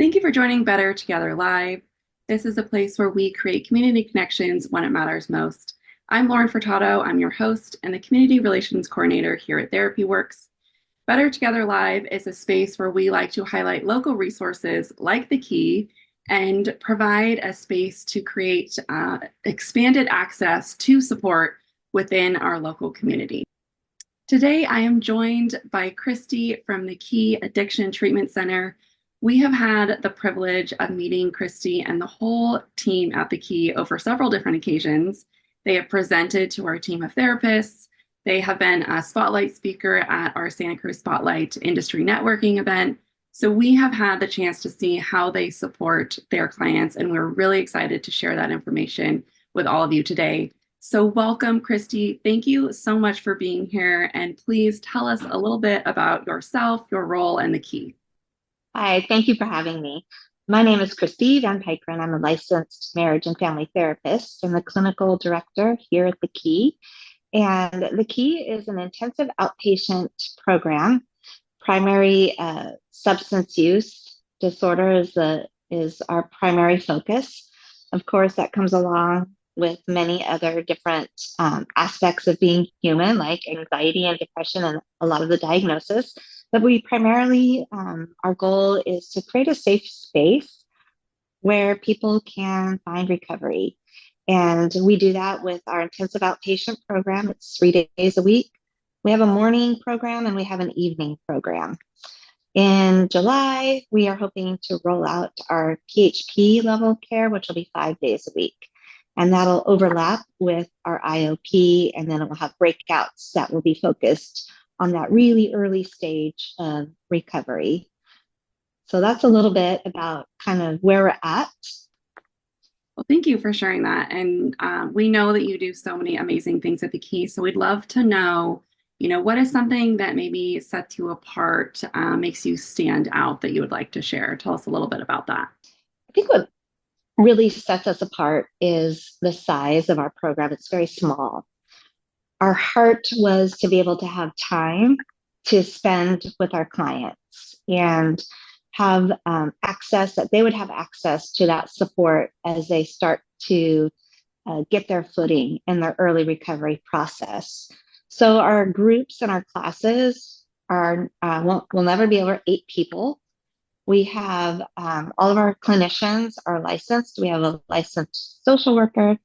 Thank you for joining Better Together Live. This is a place where we create community connections when it matters most. I'm Lauren Furtado. I'm your host and the Community Relations Coordinator here at TherapyWorks. Better Together Live is a space where we like to highlight local resources like the Key and provide a space to create expanded access to support within our local community. Today, I am joined by Christy from the Key Addiction Treatment Center. We have had the privilege of meeting Christy and the whole team at the Key over several different occasions. They have presented to our team of therapists. They have been a spotlight speaker at our Santa Cruz Spotlight Industry Networking event. So we have had the chance to see how they support their clients, and we're really excited to share that information with all of you today. So welcome, Christy. Thank you so much for being here. And please tell us a little bit about yourself, your role, and the Key. Hi, thank you for having me. My name is Christy Van Pykeren. I'm a licensed marriage and family therapist and the clinical director here at the Key. And the Key is an intensive outpatient program. Primary substance use disorder is our primary focus. Of course, that comes along with many other different aspects of being human, like anxiety and depression and a lot of the diagnosis. But we primarily, our goal is to create a safe space where people can find recovery. And we do that with our intensive outpatient program. It's 3 days a week. We have a morning program and we have an evening program. In July, we are hoping to roll out our PHP level care, which will be 5 days a week. And that'll overlap with our IOP, and then it will have breakouts that will be focused on that really early stage of recovery. So that's a little bit about kind of where we're at. Well, thank you for sharing that. And we know that you do so many amazing things at the Key. So we'd love to know, what is something that maybe sets you apart, makes you stand out that you would like to share? Tell us a little bit about that. I think what really sets us apart is the size of our program. It's very small. Our heart was to be able to have time to spend with our clients and have access, that they would have access to that support as they start to get their footing in their early recovery process. So our groups and our classes will never be over 8 people. We have all of our clinicians are licensed. We have a licensed social worker,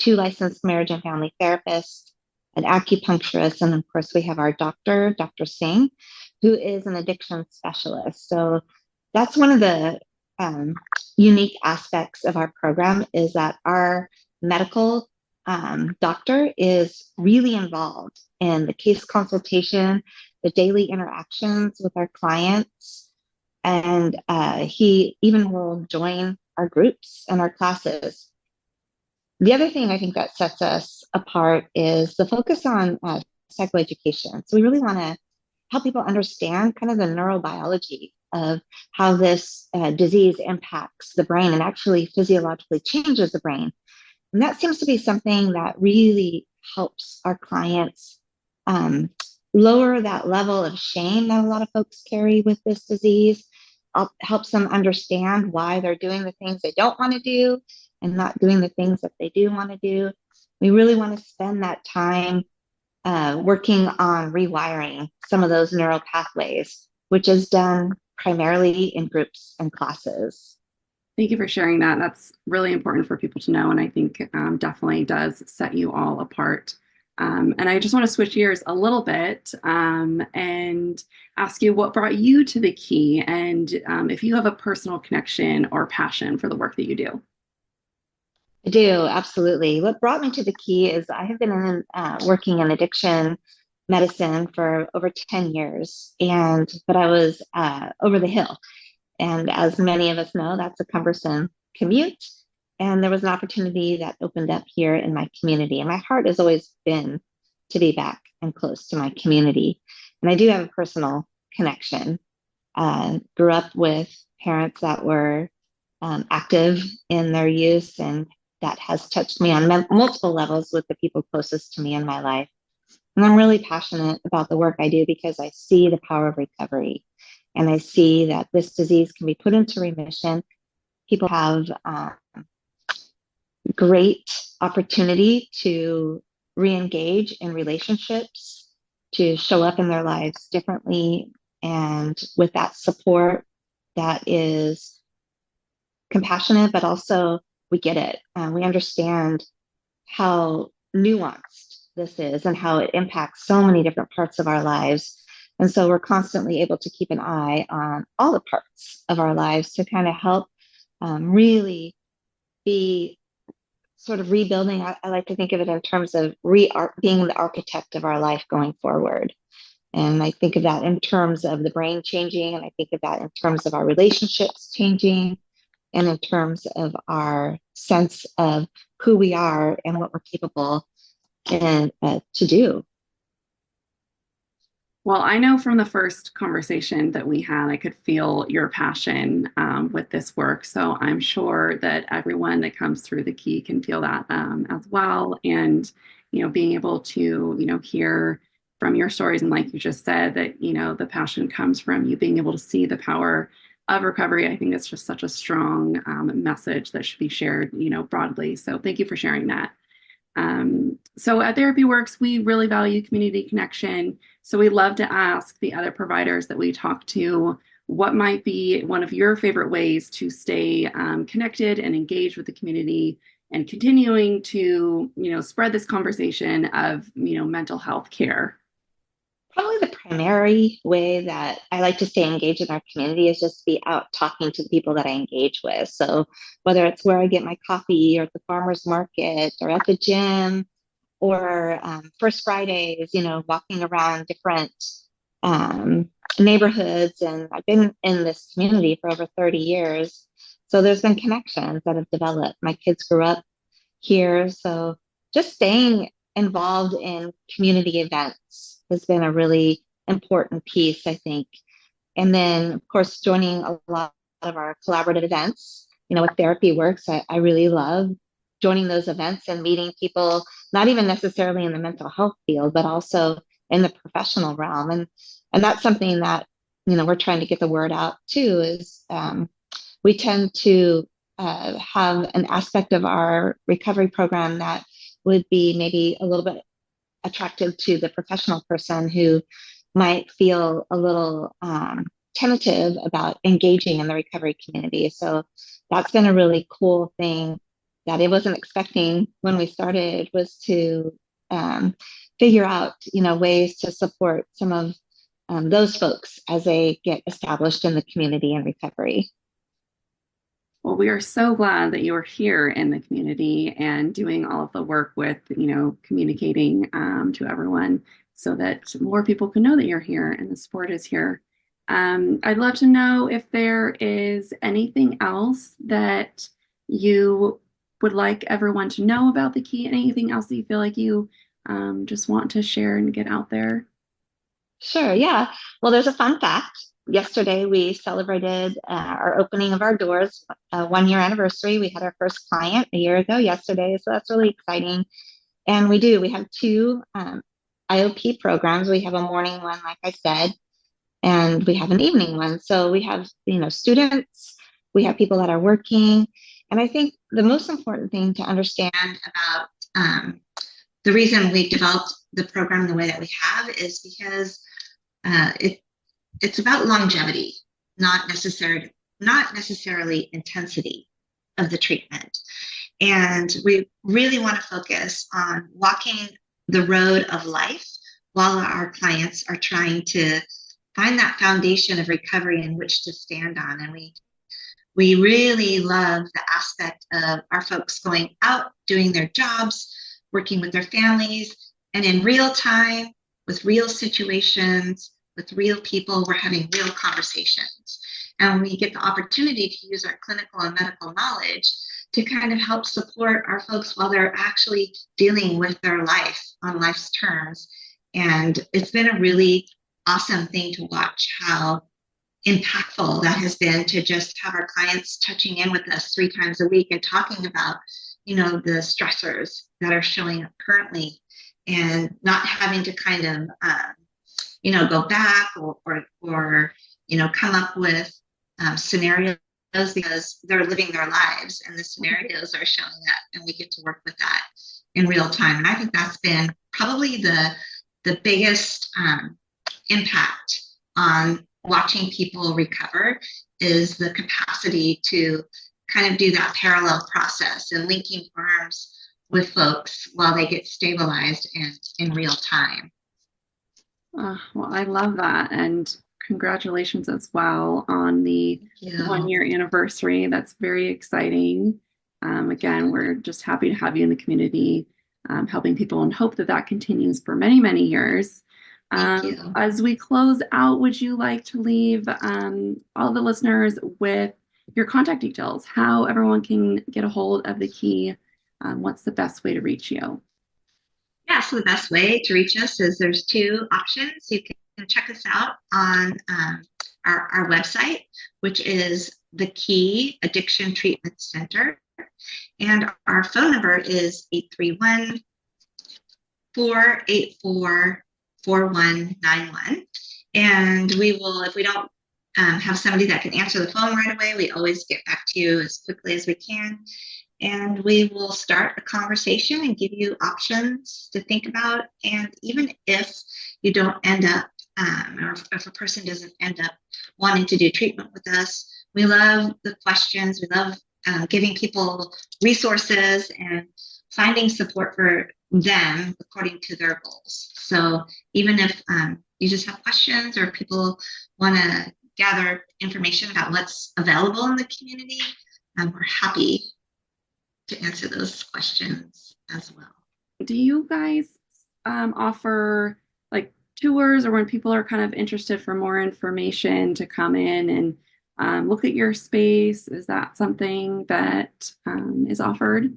2 licensed marriage and family therapists, an acupuncturist, and of course we have our doctor, Dr. Singh, who is an addiction specialist. So that's one of the unique aspects of our program, is that our medical doctor is really involved in the case consultation, the daily interactions with our clients, and he even will join our groups and our classes. The other thing I think that sets us apart is the focus on psychoeducation. So we really want to help people understand kind of the neurobiology of how this disease impacts the brain and actually physiologically changes the brain. And that seems to be something that really helps our clients lower that level of shame that a lot of folks carry with this disease, helps them understand why they're doing the things they don't want to do and not doing the things that they do want to do. We really want to spend that time working on rewiring some of those neural pathways, which is done primarily in groups and classes. Thank you for sharing that. That's really important for people to know, and I think definitely does set you all apart. And I just want to switch gears a little bit and ask you what brought you to the Key, and if you have a personal connection or passion for the work that you do. I do, absolutely. What brought me to the Key is I have been working in addiction medicine for over 10 years, but I was over the hill. And as many of us know, that's a cumbersome commute. And there was an opportunity that opened up here in my community. And my heart has always been to be back and close to my community. And I do have a personal connection. Grew up with parents that were active in their use, and that has touched me on multiple levels with the people closest to me in my life. And I'm really passionate about the work I do because I see the power of recovery. and I see that this disease can be put into remission. People have great opportunity to re-engage in relationships, to show up in their lives differently, and with that support that is compassionate, but also we get it. We understand how nuanced this is and how it impacts so many different parts of our lives. And so we're constantly able to keep an eye on all the parts of our lives to kind of help really be sort of rebuilding. I like to think of it in terms of being the architect of our life going forward. And I think of that in terms of the brain changing, and I think of that in terms of our relationships changing, and in terms of our sense of who we are and what we're capable and to do. Well, I know from the first conversation that we had, I could feel your passion with this work. So I'm sure that everyone that comes through the key can feel that as well. And, being able to, hear from your stories, and like you just said, that, the passion comes from you being able to see the power of recovery. I think it's just such a strong message that should be shared, broadly. So thank you for sharing that. So at TherapyWorks, we really value community connection. So we love to ask the other providers that we talk to, what might be one of your favorite ways to stay connected and engaged with the community and continuing to, spread this conversation of, mental health care. Probably the primary way that I like to stay engaged in our community is just be out talking to the people that I engage with. So whether it's where I get my coffee or at the farmer's market or at the gym or First Fridays, walking around different um, neighborhoods. And I've been in this community for over 30 years. So there's been connections that have developed. My kids grew up here. So just staying involved in community events has been a really important piece, I think. And then, of course, joining a lot of our collaborative events, with TherapyWorks, I really love joining those events and meeting people, not even necessarily in the mental health field, but also in the professional realm. And that's something that, we're trying to get the word out too, is we tend to have an aspect of our recovery program that would be maybe a little bit attractive to the professional person who might feel a little tentative about engaging in the recovery community. So that's been a really cool thing that I wasn't expecting when we started, was to figure out, ways to support some of those folks as they get established in the community and recovery. Well, we are so glad that you are here in the community and doing all of the work with, communicating to everyone so that more people can know that you're here and the support is here. I'd love to know if there is anything else that you would like everyone to know about the key, and anything else that you feel like you just want to share and get out there. Sure, yeah. Well, there's a fun fact. Yesterday, we celebrated our opening of our doors, 1 year anniversary. We had our first client a year ago yesterday, so that's really exciting. And we have two IOP programs. We have a morning one, like I said, and we have an evening one. So we have, students, we have people that are working. And I think the most important thing to understand about the reason we developed the program the way that we have is because it's about longevity, not necessarily intensity of the treatment. And we really want to focus on walking the road of life while our clients are trying to find that foundation of recovery in which to stand on. And we really love the aspect of our folks going out, doing their jobs, working with their families, and in real time, with real situations, with real people, we're having real conversations. And we get the opportunity to use our clinical and medical knowledge to kind of help support our folks while they're actually dealing with their life on life's terms. And it's been a really awesome thing to watch how impactful that has been, to just have our clients touching in with us 3 times a week and talking about, the stressors that are showing up currently, and not having to kind of, go back or come up with scenarios because they're living their lives and the scenarios are showing up and we get to work with that in real time. And I think that's been probably the biggest impact on watching people recover is the capacity to kind of do that parallel process and linking arms with folks while they get stabilized and in real time. Well, I love that. And congratulations as well on the 1 year anniversary. That's very exciting. Again, we're just happy to have you in the community, helping people, and hope that that continues for many, many years. Thank you. As we close out, would you like to leave all the listeners with your contact details, how everyone can get a hold of the key? What's the best way to reach you? Yeah, so the best way to reach us is there's two options. You can check us out on our website, which is the Key Addiction Treatment Center. And our phone number is 831-484-4191. And we will, if we don't have somebody that can answer the phone right away, we always get back to you as quickly as we can. And we will start a conversation and give you options to think about. And even if you don't end up, or if a person doesn't end up wanting to do treatment with us, we love the questions. We love giving people resources and finding support for them according to their goals. So even if you just have questions or people want to gather information about what's available in the community, we're happy to answer those questions as well. Do you guys offer like tours, or when people are kind of interested for more information to come in and look at your space? Is that something that is offered?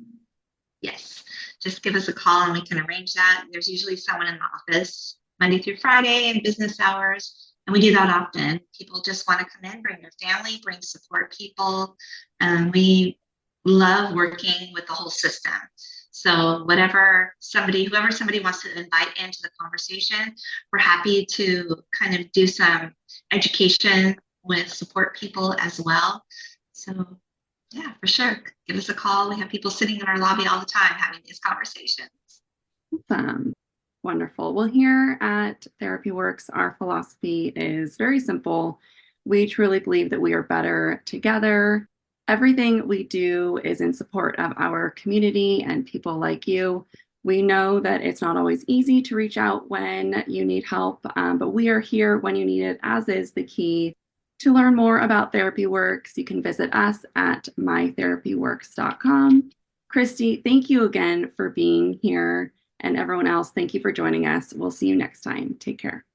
Yes, just give us a call and we can arrange that. There's usually someone in the office Monday through Friday in business hours, and we do that often. People just want to come in, bring their family, bring support people. We love working with the whole system. So whoever somebody wants to invite into the conversation, we're happy to kind of do some education with support people as well. So yeah, for sure. Give us a call. We have people sitting in our lobby all the time having these conversations. Awesome. Wonderful. Well, here at TherapyWorks, our philosophy is very simple. We truly believe that we are better together. Everything we do is in support of our community and people like you. We know that it's not always easy to reach out when you need help, but we are here when you need it, as is the key. To learn more about TherapyWorks, you can visit us at mytherapyworks.com. Christy, thank you again for being here. And everyone else, thank you for joining us. We'll see you next time. Take care.